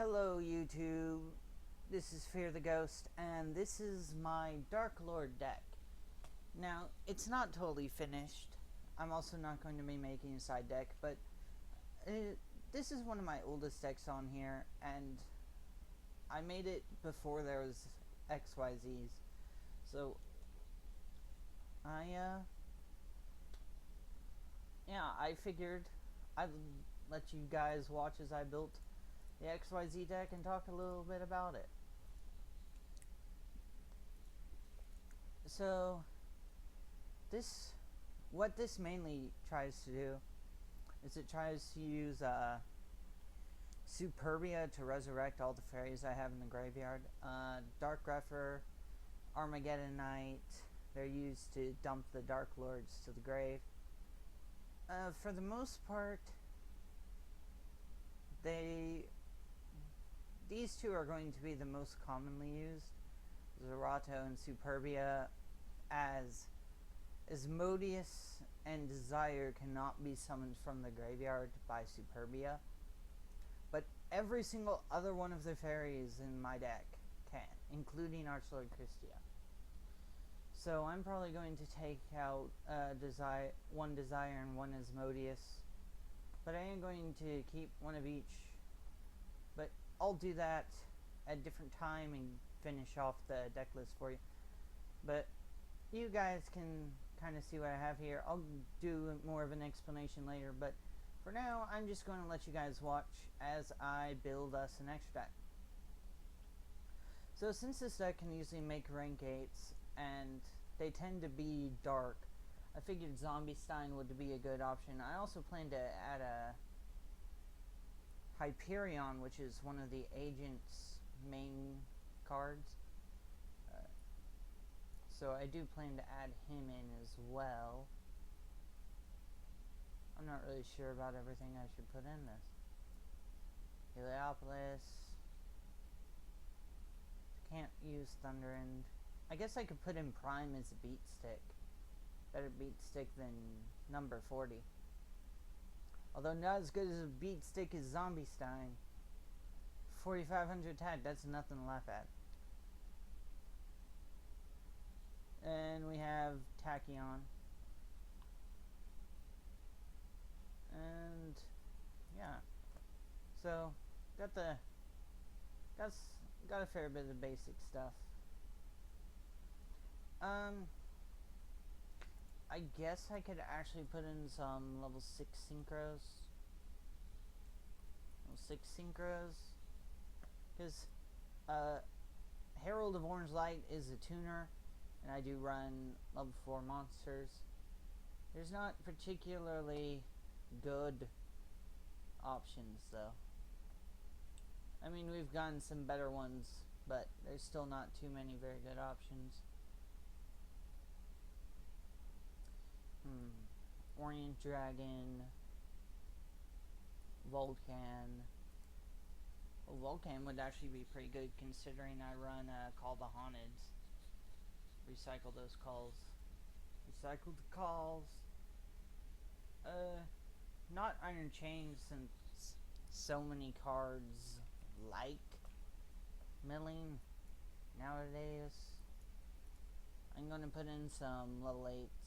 Hello YouTube, this is Fear the Ghost, and this is my Darklord deck. Now, it's not totally finished. I'm also not going to be making a side deck, but this is one of my oldest decks on here, and I made it before there was XYZs. So, I figured I'd let you guys watch as I built the XYZ deck and talk a little bit about it. So, what this mainly tries to do is it tries to use Superbia to resurrect all the fairies I have in the graveyard. Dark Grepher, Armageddon Knight, they're used to dump the Darklords to the grave. For the most part, these two are going to be the most commonly used. Zerato and Superbia, as Asmodeus and Desire cannot be summoned from the graveyard by Superbia, but every single other one of the fairies in my deck can, including Archlord Christia. So I'm probably going to take out one Desire and one Asmodeus, but I am going to keep one of each. But I'll do that at a different time and finish off the deck list for you. But you guys can kind of see what I have here. I'll do more of an explanation later, but for now I'm just going to let you guys watch as I build us an extra deck. So since this deck can usually make rank 8s and they tend to be dark, I figured Zombie Stein would be a good option. I also plan to add a Hyperion, which is one of the agent's main cards. So I do plan to add him in as well. I'm not really sure about everything I should put in this. Heliopolis. Can't use Thunderend. I guess I could put in Prime as a beat stick. Better beat stick than number 40. Although not as good as a beat stick as Zombie Stein. 4,500 attack, that's nothing to laugh at. And we have Tachyon. And yeah. So got a fair bit of basic stuff. I guess I could actually put in some level 6 synchros. Level 6 synchros. Because Herald of Orange Light is a tuner, and I do run level 4 monsters. There's not particularly good options, though. I mean, we've gotten some better ones, but there's still not too many very good options. Orient Dragon, Volcan. Well, Volcan would actually be pretty good considering I run Call the Haunted. Recycle those calls. Recycle the calls. Not Iron Chain since so many cards like milling nowadays. I'm gonna put in some level 8s.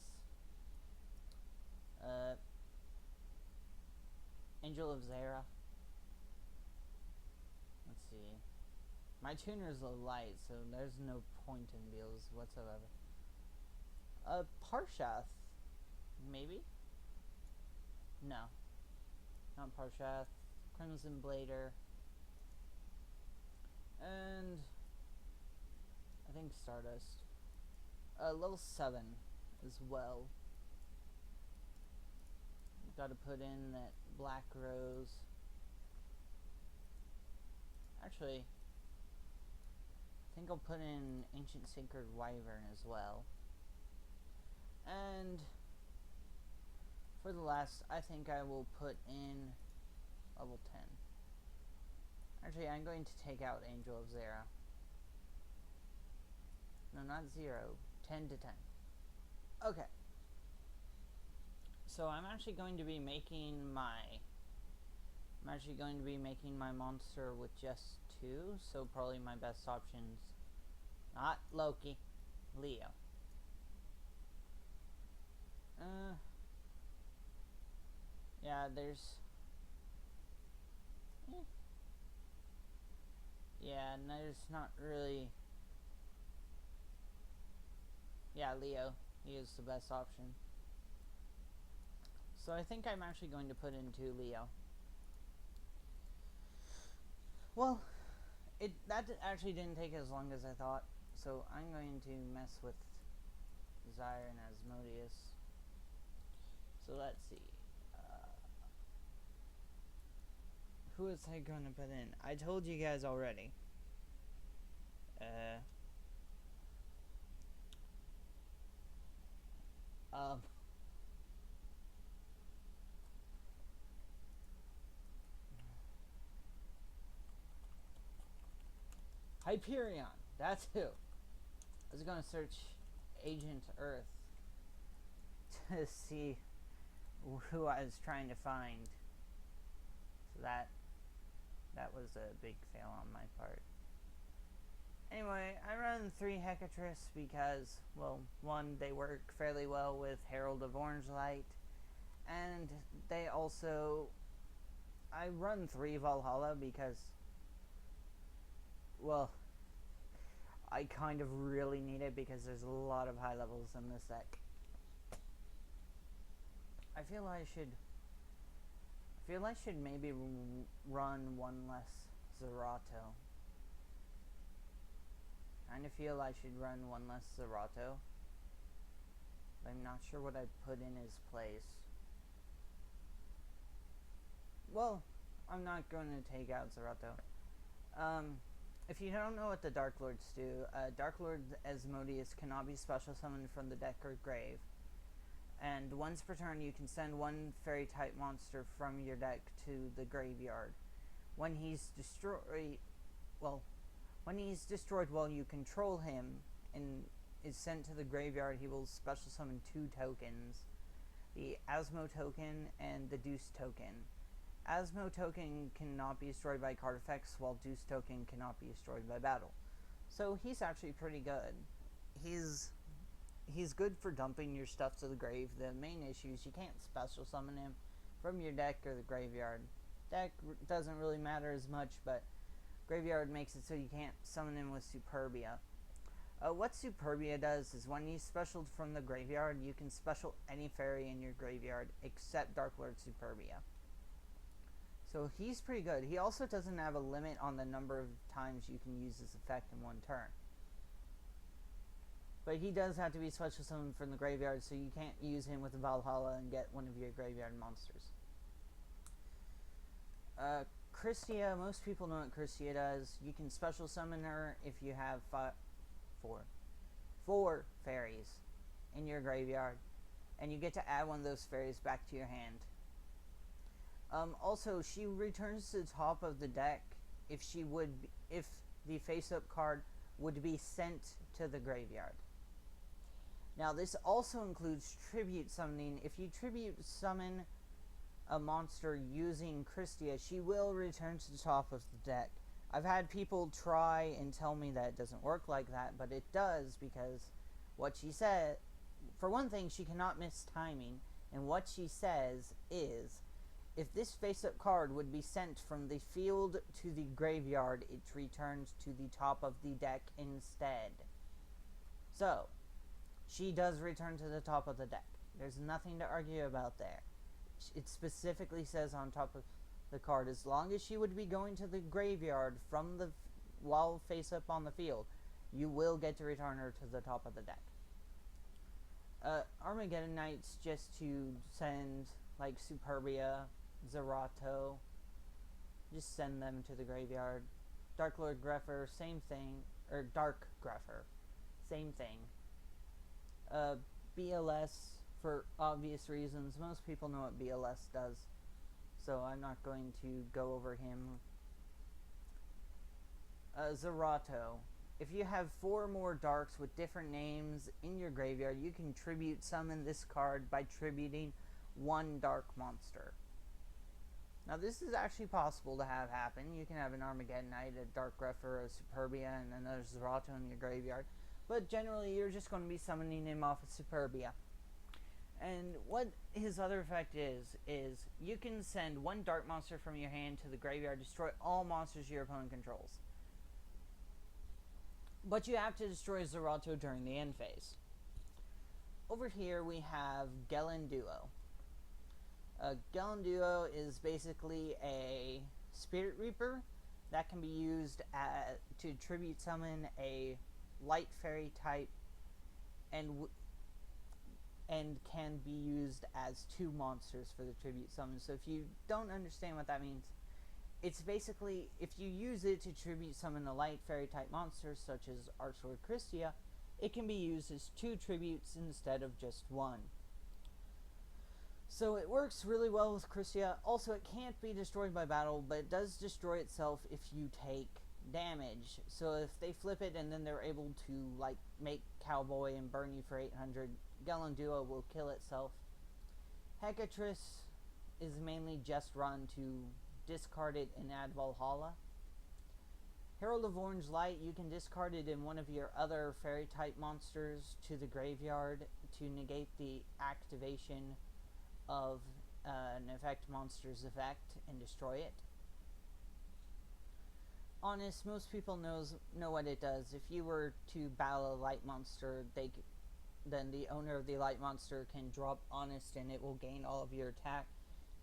Angel of Zera. Let's see. My tuner's low light, so there's no point in deals whatsoever. Parshath. Maybe? No. Not Parshath. Crimson Blader. And I think Stardust. Level 7 as well. Gotta put in that Black Rose. Actually, I think I'll put in Ancient Sacred Wyvern as well. And for the last, I think I will put in level 10. Actually, I'm going to take out Angel of Zera. No, not 0. 10 to 10. Okay. So I'm actually going to be making my I'm actually going to be making my monster with just 2, so probably my best options, not Loki, Leo. Yeah, there's... Yeah, and there's not really... Yeah, Leo. He is the best option. So I think I'm actually going to put into Leo. Well, that actually didn't take as long as I thought. So I'm going to mess with Desire and Asmodeus. So let's see. Who is I going to put in? I told you guys already. Hyperion. That's who. I was going to search Agent Earth to see who I was trying to find. So that was a big fail on my part. Anyway, I run 3 Hecatrists because, well, 1, they work fairly well with Herald of Orange Light, and they also... I run 3 Valhalla because, well, I kind of really need it because there's a lot of high levels in this deck. I feel I should maybe run 1 less Zerato. Kind of feel I should run 1 less Zerato. I'm not sure what I'd put in his place. Well, I'm not going to take out Zerato. If you don't know what the Darklords do, Darklord Asmodeus cannot be special summoned from the deck or grave. And once per turn, you can send 1 fairy-type monster from your deck to the graveyard. When he's destroyed while you control him and is sent to the graveyard, he will special summon 2 tokens. The Asmo token and the Deuce token. Asmo token cannot be destroyed by card effects, while Deuce token cannot be destroyed by battle. So he's actually pretty good. He's good for dumping your stuff to the grave. The main issue is you can't special summon him from your deck or the graveyard. Deck doesn't really matter as much, but graveyard makes it so you can't summon him with Superbia. What Superbia does is when he's specialed from the graveyard, you can special any fairy in your graveyard except Darklord Superbia. So he's pretty good. He also doesn't have a limit on the number of times you can use this effect in 1 turn. But he does have to be special summoned from the graveyard, so you can't use him with Valhalla and get one of your graveyard monsters. Christia, most people know what Christia does. You can special summon her if you have 4 fairies in your graveyard, and you get to add one of those fairies back to your hand. Also, she returns to the top of the deck if the face-up card would be sent to the graveyard. Now, this also includes tribute summoning. If you tribute summon a monster using Christia, she will return to the top of the deck. I've had people try and tell me that it doesn't work like that, but it does, because what she said, for one thing, she cannot miss timing, and what she says is, if this face-up card would be sent from the field to the graveyard, it returns to the top of the deck instead. So, she does return to the top of the deck. There's nothing to argue about there. It specifically says on top of the card, as long as she would be going to the graveyard from the while face up on the field, you will get to return her to the top of the deck. Armageddon Knights, just to send like Superbia, Zerato, just send them to the graveyard. Darklord Greffer, same thing, or Dark Greffer, same thing. BLS, for obvious reasons, most people know what BLS does, so I'm not going to go over him. Zerato. If you have 4 more darks with different names in your graveyard, you can tribute summon this card by tributing 1 dark monster. Now this is actually possible to have happen. You can have an Armageddonite, a Dark Grepher, a Superbia, and another Zerato in your graveyard. But generally you're just going to be summoning him off of Superbia. And what his other effect is you can send one dark monster from your hand to the graveyard, destroy all monsters your opponent controls. But you have to destroy Zerato during the end phase. Over here we have Gelenduo. Gelenduo is basically a Spirit Reaper that can be used to tribute summon a light fairy type and can be used as 2 monsters for the tribute summon. So if you don't understand what that means, it's basically if you use it to tribute summon a light fairy type monster such as Darklord Christia, it can be used as 2 tributes instead of just 1. So it works really well with Christia. Also, it can't be destroyed by battle, but it does destroy itself if you take damage. So if they flip it and then they're able to like make Cowboy and burn you for 800, Gelenduo will kill itself. Hecatrice is mainly just run to discard it and add Valhalla. Herald of Orange Light, you can discard it in one of your other fairy type monsters to the graveyard to negate the activation of an effect monster's effect and destroy it. Honest, most people know what it does. If you were to battle a light monster, then the owner of the light monster can drop Honest and it will gain all of your attack.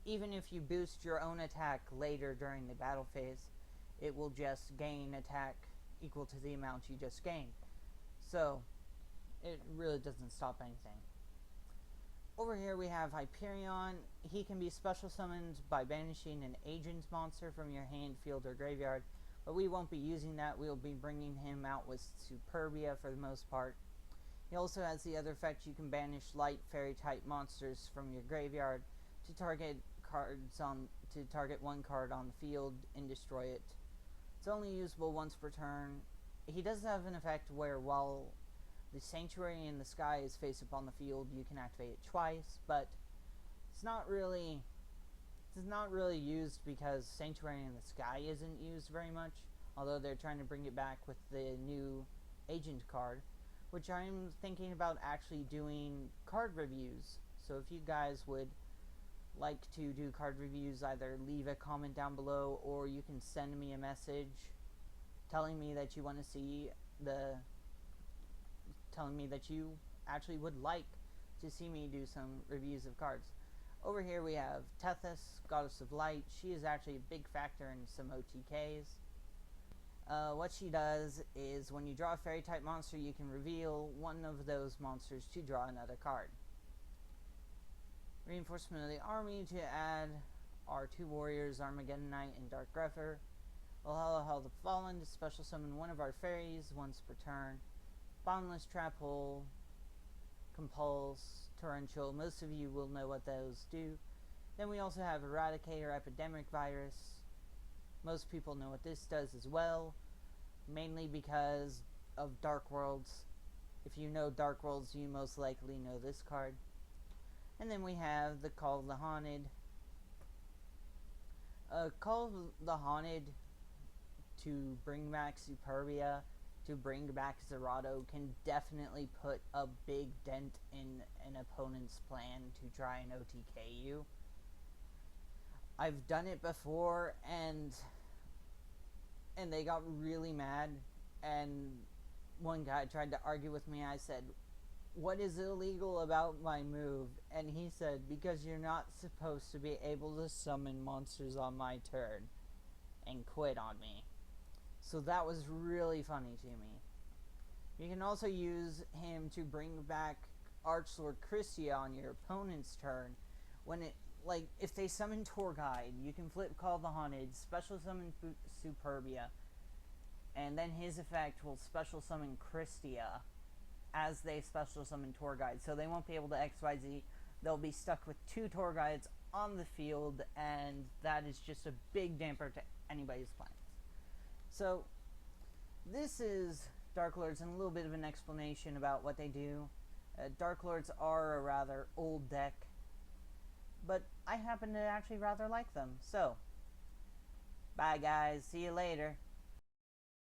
Even if you boost your own attack later during the battle phase, it will just gain attack equal to the amount you just gained. So, it really doesn't stop anything. Over here we have Hyperion. He can be special summoned by banishing an Agent monster from your hand, field, or graveyard, but we won't be using that. We'll be bringing him out with Superbia for the most part. He also has the other effect, you can banish light fairy type monsters from your graveyard to target one card on the field and destroy it. It's only usable once per turn. He does have an effect where while the Sanctuary in the Sky is face up on the field, you can activate it twice, but it's not really used because Sanctuary in the Sky isn't used very much, although they're trying to bring it back with the new Agent card, which I'm thinking about actually doing card reviews. So if you guys would like to do card reviews, either leave a comment down below or you can send me a message telling me that you want to see telling me that you actually would like to see me do some reviews of cards. Over here we have Tethys, Goddess of Light. She is actually a big factor in some OTKs. What she does is when you draw a fairy type monster, you can reveal one of those monsters to draw another card. Reinforcement of the army to add our 2 warriors, Armageddonite and Dark Grepher. Valhalla Hell the Fallen to special summon one of our fairies once per turn. Bottomless Trap Hole, Compulse, Torrential. Most of you will know what those do. Then we also have Eradicator, Epidemic Virus. Most people know what this does as well, mainly because of Dark Worlds. If you know Dark Worlds, you most likely know this card. And then we have the Call of the Haunted. Call of the Haunted to bring back Superbia, to bring back Zerato, can definitely put a big dent in an opponent's plan to try and OTK you. I've done it before and they got really mad, and one guy tried to argue with me. I said, "What is illegal about my move?" And he said, "Because you're not supposed to be able to summon monsters on my turn," and quit on me. So that was really funny to me. You can also use him to bring back Darklord Christia on your opponent's turn. When it, like, if they summon Tour Guide, you can flip Call of the Haunted, special summon Superbia, and then his effect will special summon Christia as they special summon Tour Guide. So they won't be able to XYZ. They'll be stuck with 2 Tour Guides on the field, and that is just a big damper to anybody's plans. So this is Darklords and a little bit of an explanation about what they do. Darklords are a rather old deck, but I happen to actually rather like them. So, bye guys, see you later.